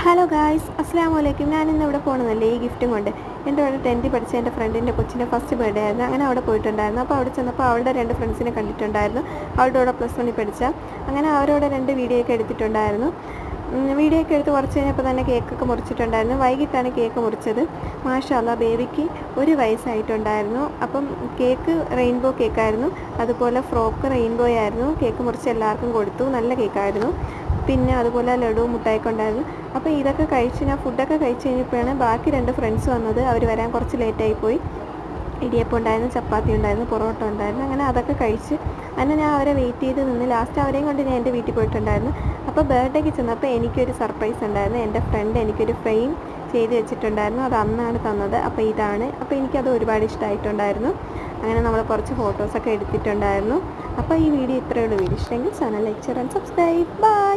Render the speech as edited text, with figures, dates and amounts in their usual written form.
Hello guys, അസ്സലാമു അലൈക്കും. ഞാനിന്ന് ഇവിടെ പോകണമെന്നല്ലേ ഈ ഗിഫ്റ്റും കൊണ്ട്. എൻ്റെ അവിടെ 10th പഠിച്ച എൻ്റെ ഫ്രണ്ടിൻ്റെ കൊച്ചിൻ്റെ ഫസ്റ്റ് ബർത്ത്ഡേ ആയിരുന്നു. അങ്ങനെ അവിടെ പോയിട്ടുണ്ടായിരുന്നു. അപ്പോൾ അവിടെ ചെന്നപ്പോൾ അവളുടെ 2 ഫ്രണ്ട്സിനെ കണ്ടിട്ടുണ്ടായിരുന്നു. അവളുടെ കൂടെ +1 പഠിച്ച. അങ്ങനെ അവരോട് 2 വീഡിയോ ഒക്കെ എടുത്തിട്ടുണ്ടായിരുന്നു. വീഡിയോ ഒക്കെ എടുത്ത് കുറച്ച് കഴിഞ്ഞപ്പോൾ തന്നെ കേക്കൊക്കെ മുറിച്ചിട്ടുണ്ടായിരുന്നു. വൈകിട്ടാണ് കേക്ക് മുറിച്ചത്. മാഷാ അല്ലാഹ്, ബേബിക്ക് 1 വയസ്സായിട്ടുണ്ടായിരുന്നു. അപ്പം കേക്ക് റെയിൻബോ കേക്കായിരുന്നു. അതുപോലെ ഫ്രോക്ക് റെയിൻബോ ആയിരുന്നു. കേക്ക് മുറിച്ച് എല്ലാവർക്കും കൊടുത്തു. നല്ല കേക്കായിരുന്നു. പിന്നെ അതുപോലെ ലഡു മുട്ടായൊക്കെ ഉണ്ടായിരുന്നു. അപ്പോൾ ഇതൊക്കെ കഴിച്ച് ഞാൻ ഫുഡൊക്കെ കഴിച്ച് കഴിഞ്ഞപ്പോഴാണ് ബാക്കി 2 ഫ്രണ്ട്സ് വന്നത്. അവർ വരാൻ കുറച്ച് ലേറ്റായിപ്പോയി. ഇടിയപ്പം ഉണ്ടായിരുന്നു, ചപ്പാത്തി ഉണ്ടായിരുന്നു, പൊറോട്ട ഉണ്ടായിരുന്നു. അങ്ങനെ അതൊക്കെ കഴിച്ച് അങ്ങനെ ഞാൻ അവരെ വെയിറ്റ് ചെയ്ത് നിന്ന് ലാസ്റ്റ് അവരെയും കൊണ്ട് ഞാൻ എൻ്റെ വീട്ടിൽ പോയിട്ടുണ്ടായിരുന്നു. അപ്പോൾ ബർത്ത്ഡേക്ക് ചെന്നപ്പോൾ എനിക്കൊരു സർപ്രൈസ് ഉണ്ടായിരുന്നു. എൻ്റെ ഫ്രണ്ട് എനിക്കൊരു ഫ്രെയിം ചെയ്ത് വെച്ചിട്ടുണ്ടായിരുന്നു. അത് അന്നാണ് തന്നത്. അപ്പോൾ ഇതാണ്. അപ്പോൾ എനിക്കത് ഒരുപാട് ഇഷ്ടമായിട്ടുണ്ടായിരുന്നു. അങ്ങനെ നമ്മൾ കുറച്ച് ഫോട്ടോസൊക്കെ എടുത്തിട്ടുണ്ടായിരുന്നു. അപ്പോൾ ഈ വീഡിയോ ഇത്രയേ ഉള്ളൂ. വീഡിയോ ഇഷ്ടമെങ്കിൽ channel like, share and subscribe. By.